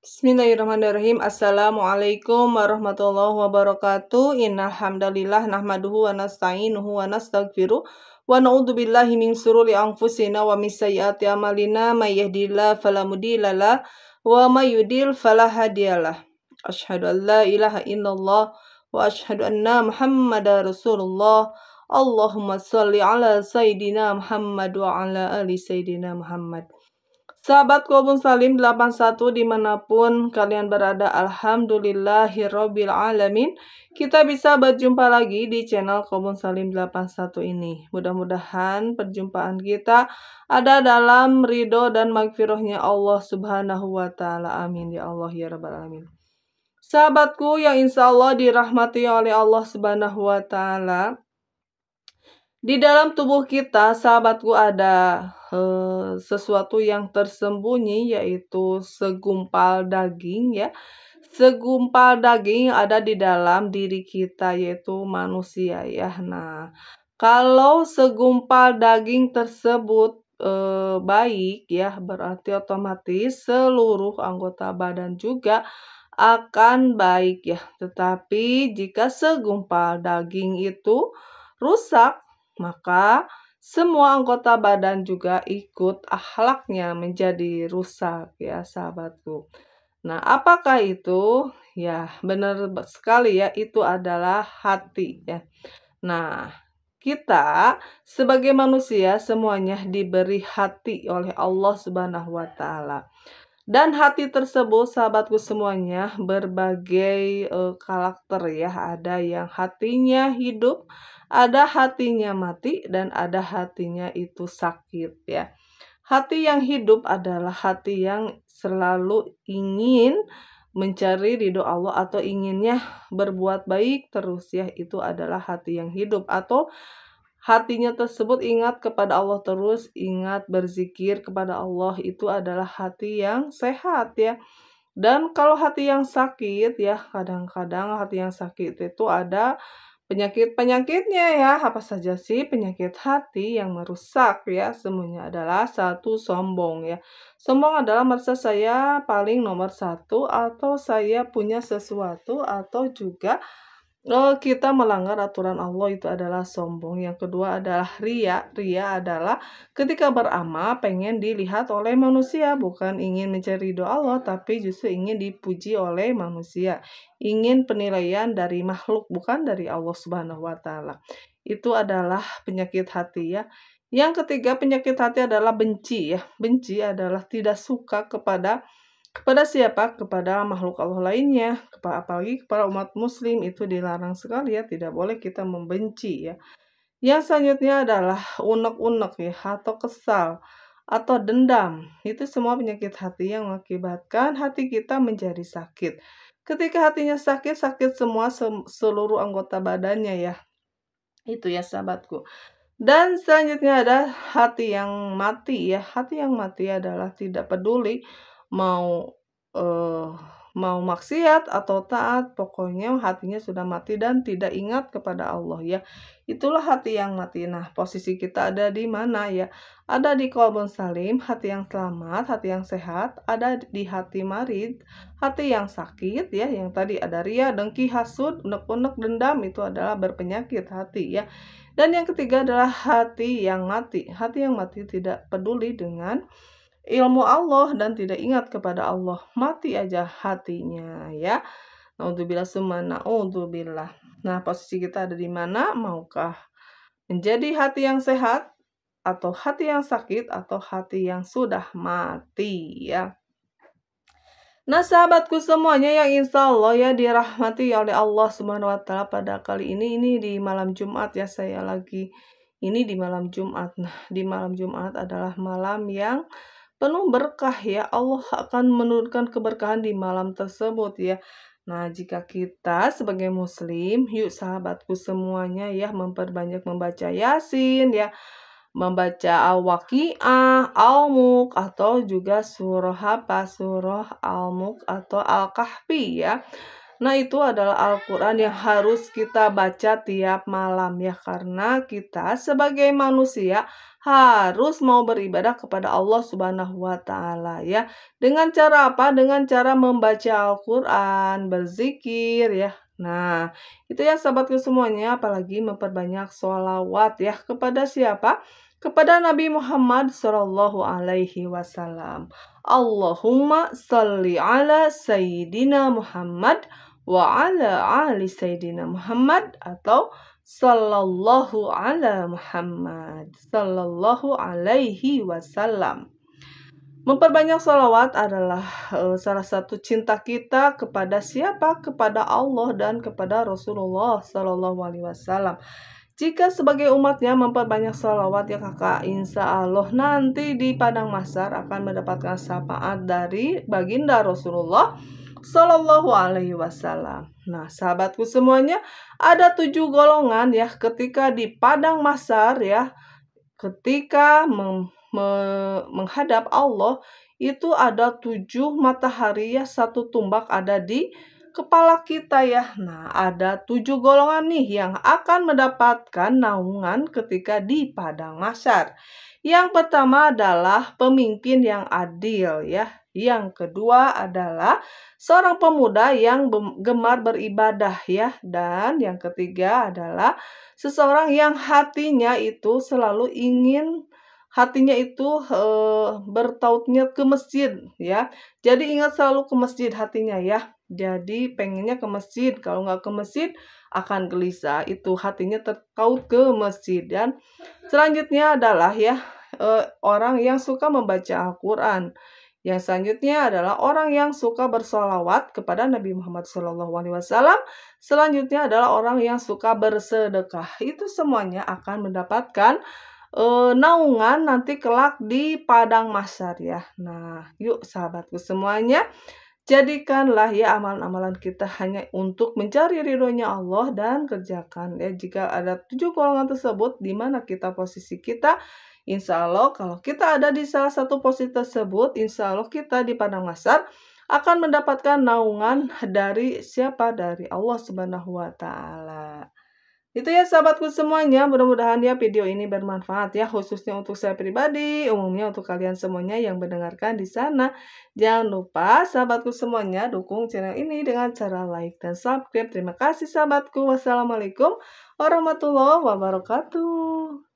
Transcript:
Bismillahirrahmanirrahim. Assalamualaikum warahmatullahi wabarakatuh. Innal hamdalillah nahmaduhu wa nasta'inuhu wa nastaghfiruh wa na'udzubillahi min syururi anfusina wa min sayyiati a'malina may yahdihillahu fala mudhillalah wa may yudhlil fala hadiyalah. Asyhadu an la ilaha illallah wa asyhadu anna Muhammadar Rasulullah. Allahumma shalli ala sayidina Muhammad wa ala ali sayidina Muhammad. Sahabat Kobun Salim 81 dimanapun kalian berada, alhamdulillahirobbil alamin. Kita bisa berjumpa lagi di channel Kobun Salim 81 ini. Mudah-mudahan perjumpaan kita ada dalam ridho dan magfirahnya Allah subhanahu wa ta'ala. Amin ya Allah ya rabbal alamin. Sahabatku yang insya Allah dirahmati oleh Allah subhanahu wa ta'ala, di dalam tubuh kita, sahabatku, ada sesuatu yang tersembunyi, yaitu segumpal daging ya. Segumpal daging ada di dalam diri kita, yaitu manusia ya. Nah, kalau segumpal daging tersebut baik ya, berarti otomatis seluruh anggota badan juga akan baik ya. Tetapi jika segumpal daging itu rusak, maka semua anggota badan juga ikut akhlaknya menjadi rusak ya sahabatku. Nah, apakah itu? Ya, benar sekali ya, itu adalah hati ya. Nah, kita sebagai manusia semuanya diberi hati oleh Allah Subhanahu wa taala. Dan hati tersebut, sahabatku semuanya, berbagai karakter ya. Ada yang hatinya hidup, ada hatinya mati, dan ada hatinya itu sakit ya. Hati yang hidup adalah hati yang selalu ingin mencari ridho Allah atau inginnya berbuat baik terus ya. Itu adalah hati yang hidup, atau hatinya tersebut ingat kepada Allah terus, ingat berzikir kepada Allah. Itu adalah hati yang sehat ya. Dan kalau hati yang sakit ya, kadang-kadang hati yang sakit itu ada penyakit-penyakitnya ya. Apa saja sih penyakit hati yang merusak ya? Semuanya adalah satu, sombong ya. Sombong adalah merasa saya paling nomor satu, atau saya punya sesuatu, atau juga kita melanggar aturan Allah, itu adalah sombong. Yang kedua adalah ria. Ria adalah ketika beramal pengen dilihat oleh manusia, bukan ingin mencari ridho Allah, tapi justru ingin dipuji oleh manusia. Ingin penilaian dari makhluk, bukan dari Allah Subhanahu wa taala. Itu adalah penyakit hati ya. Yang ketiga penyakit hati adalah benci ya. Benci adalah tidak suka kepada siapa? Kepada makhluk Allah lainnya, apalagi kepada umat muslim. Itu dilarang sekali ya, tidak boleh kita membenci ya. Yang selanjutnya adalah unek-unek ya, atau kesal, atau dendam. Itu semua penyakit hati yang mengakibatkan hati kita menjadi sakit. Ketika hatinya sakit, sakit semua seluruh anggota badannya ya. Itu ya sahabatku. Dan selanjutnya ada hati yang mati ya. Hati yang mati adalah tidak peduli mau maksiat atau taat, pokoknya hatinya sudah mati dan tidak ingat kepada Allah ya. Itulah hati yang mati. Nah, posisi kita ada di mana ya? Ada di qalbun salim, hati yang selamat, hati yang sehat. Ada di hati marid, hati yang sakit ya. Yang tadi ada ria, dengki, hasud, unek-unek, dendam. Itu adalah berpenyakit hati ya. Dan yang ketiga adalah hati yang mati. Hati yang mati tidak peduli dengan ilmu Allah dan tidak ingat kepada Allah. Mati aja hatinya ya. Naudzubillah summa naudzubillah. Nah, posisi kita ada di mana? Maukah menjadi hati yang sehat, atau hati yang sakit, atau hati yang sudah mati ya. Nah, sahabatku semuanya yang insya Allah ya dirahmati oleh Allah Subhanahu wa taala, pada kali ini di malam Jumat ya, saya lagi ini di malam Jumat. Nah, di malam Jumat adalah malam yang penuh berkah ya. Allah akan menurunkan keberkahan di malam tersebut ya. Nah, jika kita sebagai muslim, yuk sahabatku semuanya ya, memperbanyak membaca Yasin ya, membaca Al-Waqiah, Al-Mulk, atau juga surah apa? Surah Al-Mulk atau Al-Kahfi ya. Nah, itu adalah Al-Quran yang harus kita baca tiap malam ya. Karena kita sebagai manusia harus mau beribadah kepada Allah Subhanahu wa Ta'ala ya. Dengan cara apa? Dengan cara membaca Al-Quran, berzikir ya. Nah, itu ya sahabatku semuanya, apalagi memperbanyak sholawat ya kepada siapa? Kepada Nabi Muhammad Shallallahu Alaihi Wasallam. Allahumma salli ala Sayyidina Muhammad wa ala ali Sayyidina Muhammad, atau sallallahu ala Muhammad sallallahu alaihi wasallam. Memperbanyak sholawat adalah salah satu cinta kita kepada siapa? Kepada Allah dan kepada Rasulullah Shallallahu Alaihi Wasallam. Jika sebagai umatnya memperbanyak sholawat ya kakak, insya Allah nanti di padang mahsyar akan mendapatkan syafaat dari baginda Rasulullah Shallallahu Alaihi Wasallam. Nah, sahabatku semuanya, ada 7 golongan ya ketika di padang mahsyar ya, ketika menghadap Allah, itu ada 7 matahari ya, 1 tumbak ada di kepala kita ya. Nah, ada 7 golongan nih yang akan mendapatkan naungan ketika di padang mahsyar. Yang pertama adalah pemimpin yang adil ya. Yang kedua adalah seorang pemuda yang gemar beribadah ya. Dan yang ketiga adalah seseorang yang hatinya itu selalu ingin, hatinya itu bertautnya ke masjid ya. Jadi ingat selalu ke masjid hatinya ya. Jadi pengennya ke masjid, kalau nggak ke masjid akan gelisah. Itu hatinya tertaut ke masjid. Dan selanjutnya adalah ya orang yang suka membaca Al-Quran. Yang selanjutnya adalah orang yang suka bersolawat kepada Nabi Muhammad SAW. Selanjutnya adalah orang yang suka bersedekah. Itu semuanya akan mendapatkan naungan nanti kelak di padang mahsyar ya. Nah, yuk sahabatku semuanya, jadikanlah ya amalan-amalan kita hanya untuk mencari ridhonya Allah dan kerjakan ya. Jika ada 7 golongan tersebut, di mana kita posisi kita, insya Allah kalau kita ada di salah satu posisi tersebut, insya Allah kita di padang mahsyar akan mendapatkan naungan dari siapa? Dari Allah Subhanahu wa Ta'ala. Itu ya sahabatku semuanya, mudah-mudahan ya video ini bermanfaat ya, khususnya untuk saya pribadi, umumnya untuk kalian semuanya yang mendengarkan di sana. Jangan lupa sahabatku semuanya dukung channel ini dengan cara like dan subscribe. Terima kasih sahabatku. Wassalamualaikum warahmatullahi wabarakatuh.